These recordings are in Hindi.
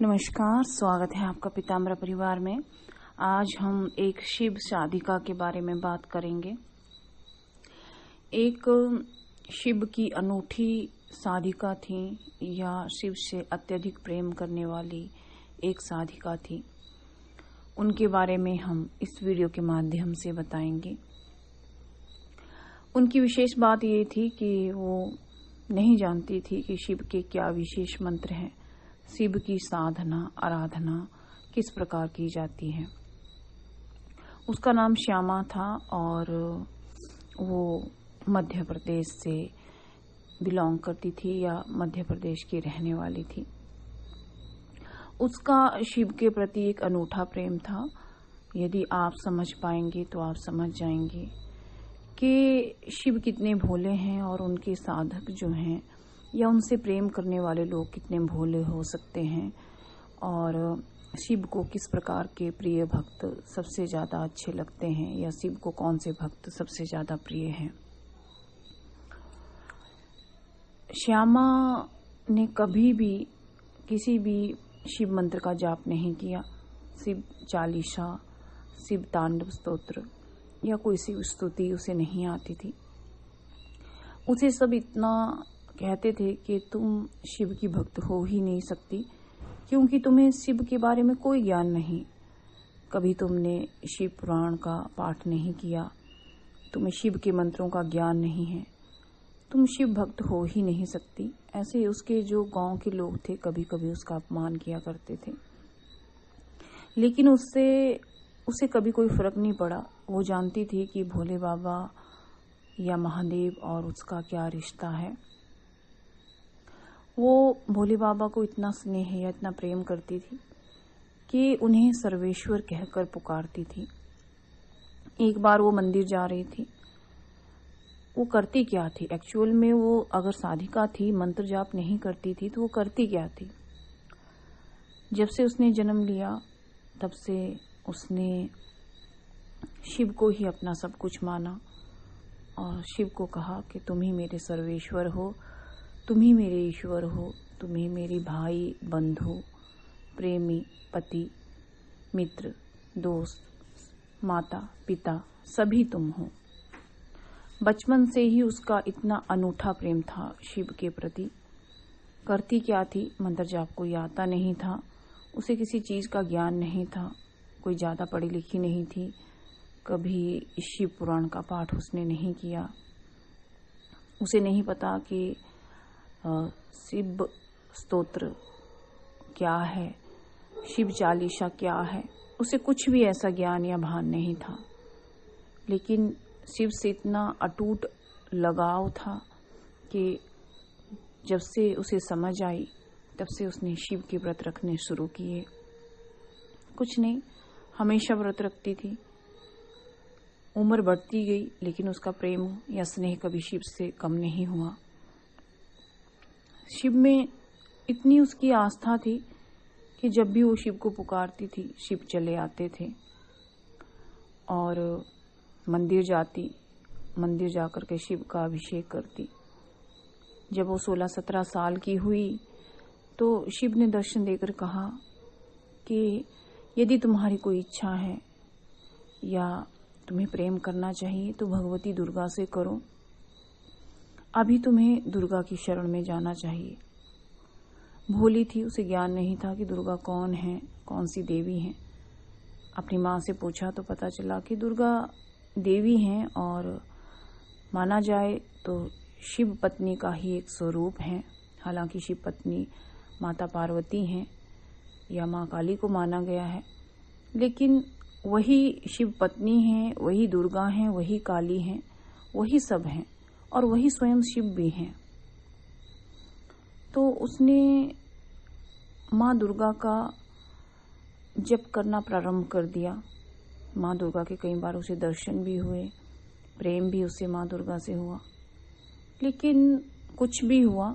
नमस्कार, स्वागत है आपका पीताम्बर परिवार में। आज हम एक शिव साधिका के बारे में बात करेंगे। एक शिव की अनूठी साधिका थी या शिव से अत्यधिक प्रेम करने वाली एक साधिका थी। उनके बारे में हम इस वीडियो के माध्यम से बताएंगे। उनकी विशेष बात ये थी कि वो नहीं जानती थी कि शिव के क्या विशेष मंत्र हैं, शिव की साधना आराधना किस प्रकार की जाती है। उसका नाम श्यामा था और वो मध्य प्रदेश से बिलोंग करती थी या मध्य प्रदेश की रहने वाली थी। उसका शिव के प्रति एक अनूठा प्रेम था। यदि आप समझ पाएंगे तो आप समझ जाएंगे कि शिव कितने भोले हैं और उनके साधक जो हैं या उनसे प्रेम करने वाले लोग कितने भोले हो सकते हैं और शिव को किस प्रकार के प्रिय भक्त सबसे ज़्यादा अच्छे लगते हैं या शिव को कौन से भक्त सबसे ज़्यादा प्रिय हैं। श्यामा ने कभी भी किसी भी शिव मंत्र का जाप नहीं किया। शिव चालीसा, शिव तांडव स्तोत्र या कोई शिव स्तुति उसे नहीं आती थी। उसे सब इतना कहते थे कि तुम शिव की भक्त हो ही नहीं सकती क्योंकि तुम्हें शिव के बारे में कोई ज्ञान नहीं। कभी तुमने शिव पुराण का पाठ नहीं किया, तुम्हें शिव के मंत्रों का ज्ञान नहीं है, तुम शिव भक्त हो ही नहीं सकती। ऐसे उसके जो गांव के लोग थे कभी कभी उसका अपमान किया करते थे, लेकिन उसे कभी कोई फर्क नहीं पड़ा। वो जानती थी कि भोले बाबा या महादेव और उसका क्या रिश्ता है। वो भोले बाबा को इतना स्नेह या इतना प्रेम करती थी कि उन्हें सर्वेश्वर कहकर पुकारती थी। एक बार वो मंदिर जा रही थी। वो करती क्या थी एक्चुअल में? वो अगर साधिका थी, मंत्र जाप नहीं करती थी, तो वो करती क्या थी? जब से उसने जन्म लिया तब से उसने शिव को ही अपना सब कुछ माना और शिव को कहा कि तुम ही मेरे सर्वेश्वर हो, तुम ही मेरे ईश्वर हो, तुम ही मेरी भाई, बंधु, प्रेमी, पति, मित्र, दोस्त, माता, पिता, सभी तुम हो। बचपन से ही उसका इतना अनूठा प्रेम था शिव के प्रति। करती क्या थी? मंत्र जाप कोई आता नहीं था, उसे किसी चीज का ज्ञान नहीं था, कोई ज्यादा पढ़ी लिखी नहीं थी, कभी शिव पुराण का पाठ उसने नहीं किया, उसे नहीं पता कि शिव स्तोत्र क्या है, शिव चालीसा क्या है। उसे कुछ भी ऐसा ज्ञान या भान नहीं था, लेकिन शिव से इतना अटूट लगाव था कि जब से उसे समझ आई तब से उसने शिव के व्रत रखने शुरू किए। कुछ नहीं, हमेशा व्रत रखती थी। उम्र बढ़ती गई लेकिन उसका प्रेम या स्नेह कभी शिव से कम नहीं हुआ। शिव में इतनी उसकी आस्था थी कि जब भी वो शिव को पुकारती थी शिव चले आते थे और मंदिर जाती, मंदिर जाकर के शिव का अभिषेक करती। जब वो 16-17 साल की हुई तो शिव ने दर्शन देकर कहा कि यदि तुम्हारी कोई इच्छा है या तुम्हें प्रेम करना चाहिए तो भगवती दुर्गा से करो। अभी तुम्हें दुर्गा की शरण में जाना चाहिए। भोली थी, उसे ज्ञान नहीं था कि दुर्गा कौन है, कौन सी देवी है। अपनी माँ से पूछा तो पता चला कि दुर्गा देवी हैं और माना जाए तो शिव पत्नी का ही एक स्वरूप है। हालांकि शिव पत्नी माता पार्वती हैं या माँ काली को माना गया है, लेकिन वही शिव पत्नी हैं, वही दुर्गा हैं, वही काली हैं, वही सब हैं और वही स्वयं शिव भी हैं। तो उसने माँ दुर्गा का जप करना प्रारंभ कर दिया। माँ दुर्गा के कई बार उसे दर्शन भी हुए, प्रेम भी उसे माँ दुर्गा से हुआ, लेकिन कुछ भी हुआ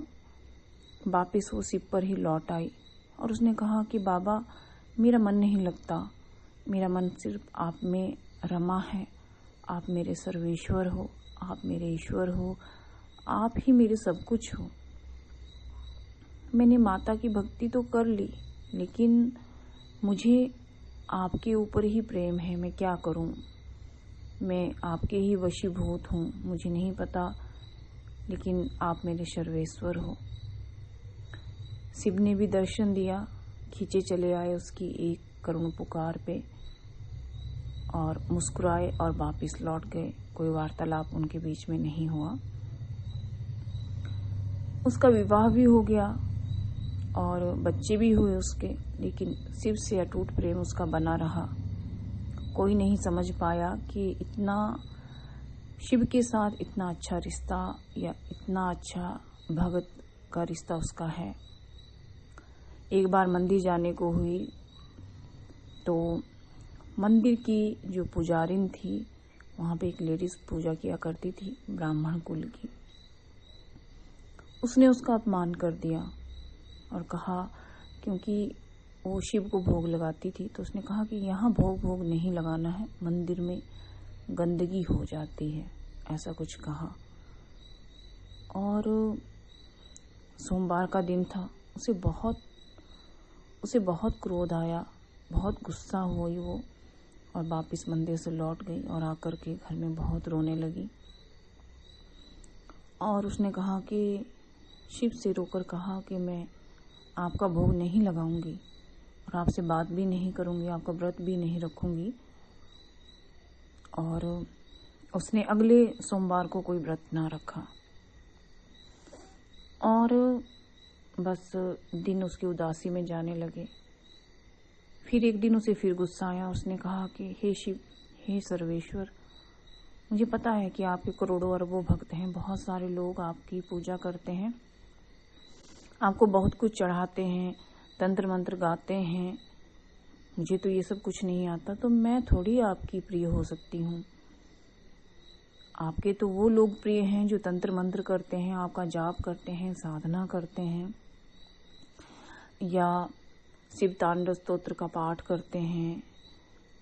वापिस वो शिव पर ही लौट आई और उसने कहा कि बाबा मेरा मन नहीं लगता, मेरा मन सिर्फ आप में रमा है, आप मेरे सर्वेश्वर हो, आप मेरे ईश्वर हो, आप ही मेरे सब कुछ हो। मैंने माता की भक्ति तो कर ली, लेकिन मुझे आपके ऊपर ही प्रेम है, मैं क्या करूं? मैं आपके ही वशीभूत हूं, मुझे नहीं पता, लेकिन आप मेरे सर्वेश्वर हो। शिव ने भी दर्शन दिया, खींचे चले आए उसकी एक करुण पुकार पे और मुस्कुराए और वापिस लौट गए। कोई वार्तालाप उनके बीच में नहीं हुआ। उसका विवाह भी हो गया और बच्चे भी हुए उसके, लेकिन शिव से अटूट प्रेम उसका बना रहा। कोई नहीं समझ पाया कि इतना शिव के साथ इतना अच्छा रिश्ता या इतना अच्छा भगत का रिश्ता उसका है। एक बार मंदिर जाने को हुई तो मंदिर की जो पुजारिन थी, वहाँ पे एक लेडीज पूजा किया करती थी, ब्राह्मण कुल की। उसने उसका अपमान कर दिया और कहा, क्योंकि वो शिव को भोग लगाती थी, तो उसने कहा कि यहाँ भोग नहीं लगाना है, मंदिर में गंदगी हो जाती है, ऐसा कुछ कहा। और सोमवार का दिन था, उसे बहुत क्रोध आया, बहुत गुस्सा हुई वो, और वापस मंदिर से लौट गई और आकर के घर में बहुत रोने लगी। और उसने कहा कि शिव से रोकर कहा कि मैं आपका भोग नहीं लगाऊंगी और आपसे बात भी नहीं करूंगी, आपका व्रत भी नहीं रखूंगी। और उसने अगले सोमवार को कोई व्रत ना रखा और बस दिन उसकी उदासी में जाने लगे। फिर एक दिन उसे फिर गुस्सा आया। उसने कहा कि हे शिव, हे सर्वेश्वर, मुझे पता है कि आपके करोड़ों अरबों भक्त हैं, बहुत सारे लोग आपकी पूजा करते हैं, आपको बहुत कुछ चढ़ाते हैं, तंत्र मंत्र गाते हैं। मुझे तो ये सब कुछ नहीं आता, तो मैं थोड़ी आपकी प्रिय हो सकती हूँ। आपके तो वो लोग प्रिय हैं जो तंत्र मंत्र करते हैं, आपका जाप करते हैं, साधना करते हैं, या शिव तांडव स्तोत्र का पाठ करते हैं,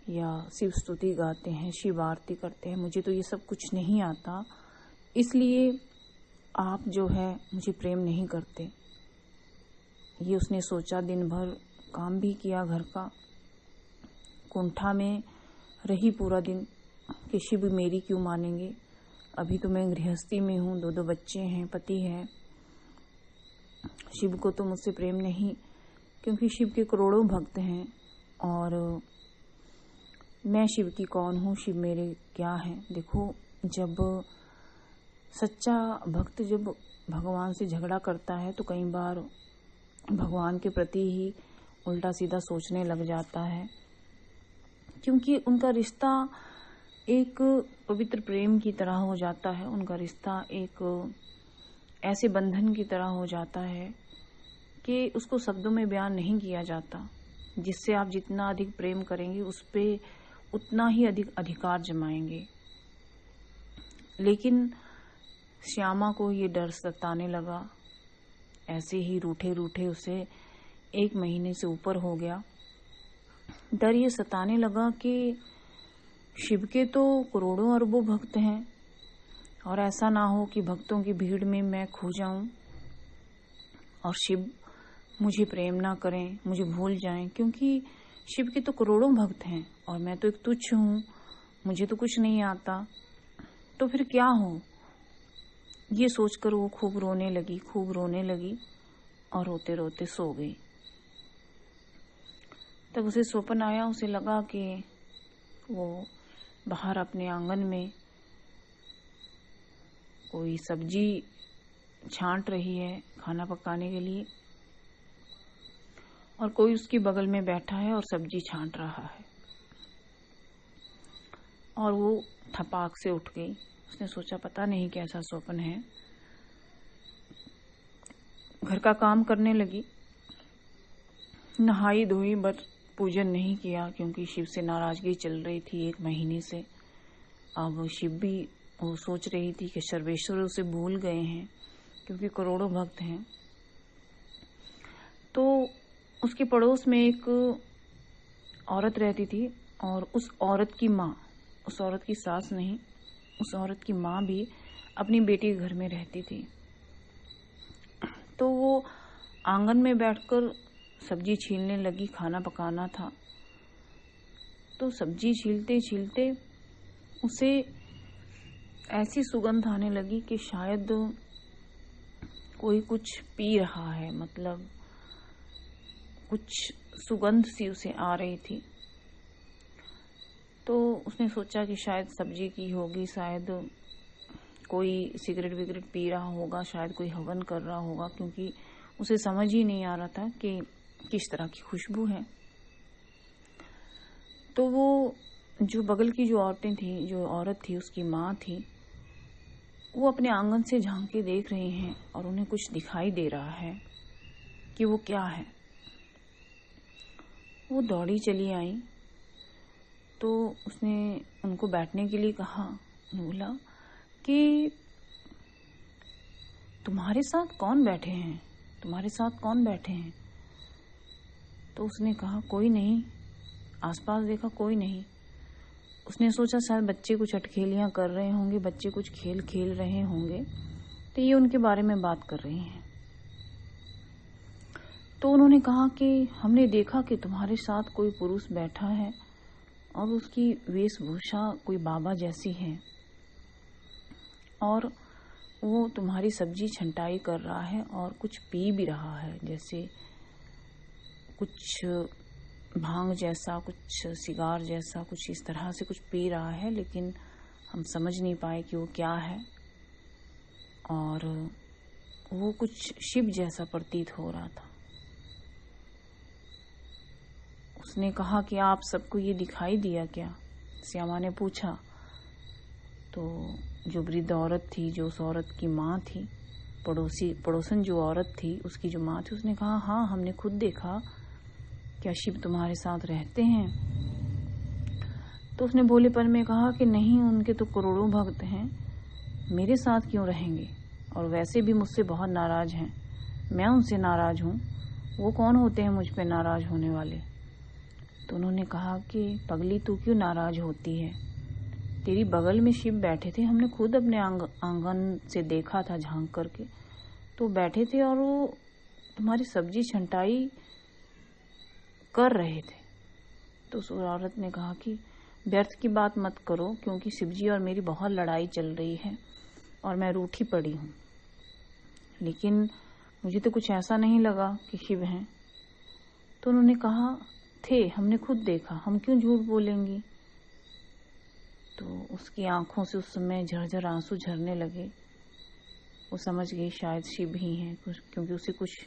या शिव स्तुति गाते हैं, शिव आरती करते हैं। मुझे तो ये सब कुछ नहीं आता, इसलिए आप जो है मुझे प्रेम नहीं करते। ये उसने सोचा। दिन भर काम भी किया घर का, कुंठा में रही पूरा दिन कि शिव मेरी क्यों मानेंगे, अभी तो मैं गृहस्थी में हूँ, 2 बच्चे हैं, पति है, शिव को तो मुझसे प्रेम नहीं, क्योंकि शिव के करोड़ों भक्त हैं और मैं शिव की कौन हूँ, शिव मेरे क्या है। देखो, जब सच्चा भक्त जब भगवान से झगड़ा करता है तो कई बार भगवान के प्रति ही उल्टा सीधा सोचने लग जाता है, क्योंकि उनका रिश्ता एक पवित्र प्रेम की तरह हो जाता है। उनका रिश्ता एक ऐसे बंधन की तरह हो जाता है कि उसको शब्दों में बयान नहीं किया जाता। जिससे आप जितना अधिक प्रेम करेंगे उस पे उतना ही अधिक अधिकार जमाएंगे। लेकिन श्यामा को ये डर सताने लगा। ऐसे ही रूठे रूठे उसे 1 महीने से ऊपर हो गया। डर ये सताने लगा कि शिव के तो करोड़ों अरबों भक्त हैं और ऐसा ना हो कि भक्तों की भीड़ में मैं खो जाऊं और शिव मुझे प्रेम ना करें, मुझे भूल जाएं, क्योंकि शिव के तो करोड़ों भक्त हैं और मैं तो एक तुच्छ हूँ, मुझे तो कुछ नहीं आता, तो फिर क्या हो। ये सोचकर वो खूब रोने लगी और रोते रोते सो गई। तब उसे स्वप्न आया। उसे लगा कि वो बाहर अपने आंगन में कोई सब्जी छांट रही है खाना पकाने के लिए, और कोई उसके बगल में बैठा है और सब्जी छांट रहा है। और वो थपाक से उठ गई। उसने सोचा पता नहीं कैसा स्वप्न है। घर का काम करने लगी, नहाई धोई, बट पूजन नहीं किया, क्योंकि शिव से नाराजगी चल रही थी 1 महीने से। अब शिव भी वो सोच रही थी कि सर्वेश्वर उसे भूल गए हैं, क्योंकि करोड़ों भक्त हैं। तो उसके पड़ोस में एक औरत रहती थी और उस औरत की माँ, उस औरत की सास नहीं, उस औरत की माँ भी अपनी बेटी के घर में रहती थी। तो वो आंगन में बैठकर सब्जी छीलने लगी, खाना पकाना था। तो सब्जी छीलते छीलते उसे ऐसी सुगंध आने लगी कि शायद कोई कुछ पी रहा है, मतलब कुछ सुगंध सी उसे आ रही थी। तो उसने सोचा कि शायद सब्जी की होगी, शायद कोई सिगरेट विगरेट पी रहा होगा, शायद कोई हवन कर रहा होगा, क्योंकि उसे समझ ही नहीं आ रहा था कि किस तरह की खुशबू है। तो वो जो बगल की जो औरतें थी, जो औरत थी उसकी माँ थी, वो अपने आंगन से झांक के देख रही हैं और उन्हें कुछ दिखाई दे रहा है कि वो क्या है। वो दौड़ी चली आई तो उसने उनको बैठने के लिए कहा। बोला कि तुम्हारे साथ कौन बैठे हैं, तुम्हारे साथ कौन बैठे हैं? तो उसने कहा कोई नहीं। आसपास देखा कोई नहीं। उसने सोचा शायद बच्चे कुछ अटखेलियां कर रहे होंगे, बच्चे कुछ खेल खेल रहे होंगे, तो ये उनके बारे में बात कर रही हैं। तो उन्होंने कहा कि हमने देखा कि तुम्हारे साथ कोई पुरुष बैठा है और उसकी वेशभूषा कोई बाबा जैसी है और वो तुम्हारी सब्जी छंटाई कर रहा है और कुछ पी भी रहा है, जैसे कुछ भांग जैसा, कुछ सिगार जैसा, कुछ इस तरह से कुछ पी रहा है, लेकिन हम समझ नहीं पाए कि वो क्या है। और वो कुछ शिव जैसा प्रतीत हो रहा था। उसने कहा कि आप सबको ये दिखाई दिया क्या? श्यामा ने पूछा। तो जो वृद्ध औरत थी, जो उस औरत की माँ थी, पड़ोसन जो औरत थी उसकी जो माँ थी, उसने कहा हाँ हमने खुद देखा। क्या शिव तुम्हारे साथ रहते हैं? तो उसने भोलेपन में कहा कि नहीं, उनके तो करोड़ों भक्त हैं, मेरे साथ क्यों रहेंगे, और वैसे भी मुझसे बहुत नाराज हैं, मैं उनसे नाराज हूँ, वो कौन होते हैं मुझ पे नाराज होने वाले? तो उन्होंने कहा कि पगली तू क्यों नाराज होती है, तेरी बगल में शिव बैठे थे, हमने खुद अपने आंगन से देखा था झांक करके, तो बैठे थे और वो तुम्हारी सब्जी छंटाई कर रहे थे। तो उस औरत ने कहा कि व्यर्थ की बात मत करो, क्योंकि शिवजी और मेरी बहुत लड़ाई चल रही है और मैं रूठी पड़ी हूँ, लेकिन मुझे तो कुछ ऐसा नहीं लगा कि शिव हैं। तो उन्होंने कहा थे, हमने खुद देखा, हम क्यों झूठ बोलेंगी। तो उसकी आंखों से उस समय झरझर आंसू झरने लगे। वो समझ गई शायद शिव ही हैं, क्योंकि उसे कुछ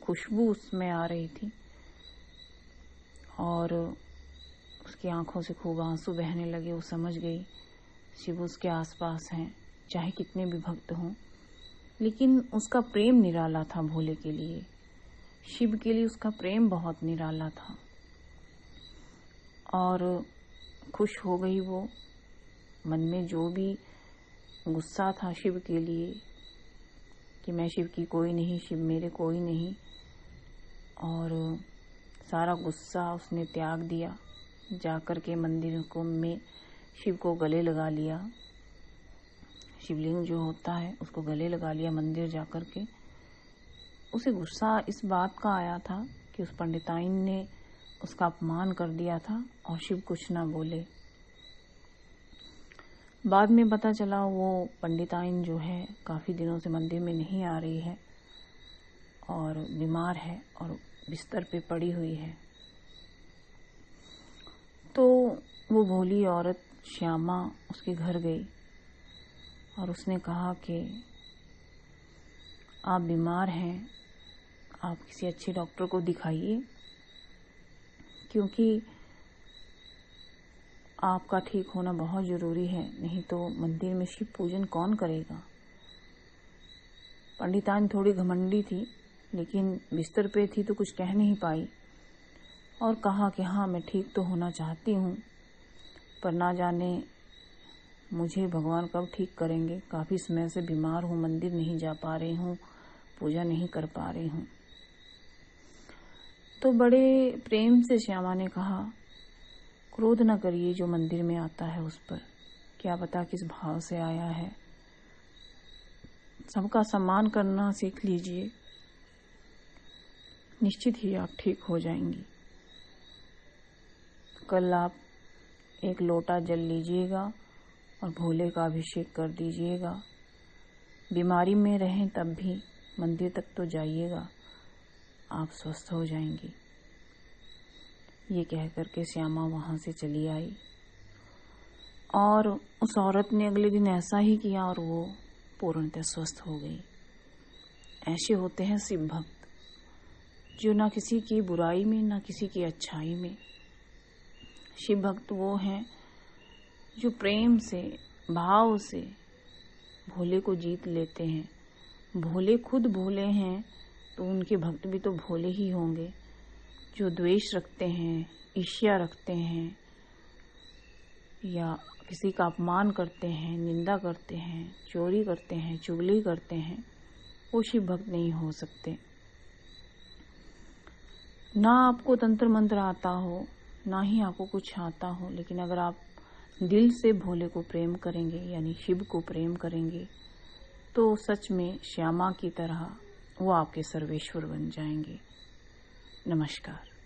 खुशबू उसमें आ रही थी और उसकी आंखों से खूब आंसू बहने लगे। वो समझ गई शिव उसके आसपास हैं, चाहे कितने भी भक्त हों, लेकिन उसका प्रेम निराला था भोले के लिए, शिव के लिए उसका प्रेम बहुत निराला था। और खुश हो गई वो, मन में जो भी गुस्सा था शिव के लिए कि मैं शिव की कोई नहीं, शिव मेरे कोई नहीं, और सारा गुस्सा उसने त्याग दिया। जाकर के मंदिर में शिव को गले लगा लिया, शिवलिंग जो होता है उसको गले लगा लिया मंदिर जाकर के। उसे गुस्सा इस बात का आया था कि उस पंडिताइन ने उसका अपमान कर दिया था और शिव कुछ ना बोले। बाद में पता चला वो पंडिताइन जो है काफ़ी दिनों से मंदिर में नहीं आ रही है और बीमार है और बिस्तर पे पड़ी हुई है। तो वो भोली औरत श्यामा उसके घर गई और उसने कहा कि आप बीमार हैं, आप किसी अच्छे डॉक्टर को दिखाइए, क्योंकि आपका ठीक होना बहुत ज़रूरी है, नहीं तो मंदिर में शिव पूजन कौन करेगा। पंडिताइन थोड़ी घमंडी थी, लेकिन बिस्तर पे थी तो कुछ कह नहीं पाई और कहा कि हाँ मैं ठीक तो होना चाहती हूँ, पर ना जाने मुझे भगवान कब ठीक करेंगे, काफ़ी समय से बीमार हूँ, मंदिर नहीं जा पा रही हूँ, पूजा नहीं कर पा रही हूँ। तो बड़े प्रेम से श्यामा ने कहा क्रोध न करिए, जो मंदिर में आता है उस पर, क्या पता किस भाव से आया है, सबका सम्मान करना सीख लीजिए। निश्चित ही आप ठीक हो जाएंगी। कल आप एक लोटा जल लीजिएगा और भोले का अभिषेक कर दीजिएगा। बीमारी में रहें तब भी मंदिर तक तो जाइएगा, आप स्वस्थ हो जाएंगी। ये कह करके श्यामा वहां से चली आई और उस औरत ने अगले दिन ऐसा ही किया और वो पूर्णतः स्वस्थ हो गई। ऐसे होते हैं शिव भक्त, जो ना किसी की बुराई में ना किसी की अच्छाई में। शिव भक्त वो हैं जो प्रेम से, भाव से भोले को जीत लेते हैं। भोले खुद भोले हैं तो उनके भक्त भी तो भोले ही होंगे। जो द्वेष रखते हैं, ईर्ष्या रखते हैं या किसी का अपमान करते हैं, निंदा करते हैं, चोरी करते हैं, चुगली करते हैं, वो शिव भक्त नहीं हो सकते। ना आपको तंत्र मंत्र आता हो, ना ही आपको कुछ आता हो, लेकिन अगर आप दिल से भोले को प्रेम करेंगे यानी शिव को प्रेम करेंगे तो सच में श्यामा की तरह वो आपके सर्वेश्वर बन जाएंगे। नमस्कार।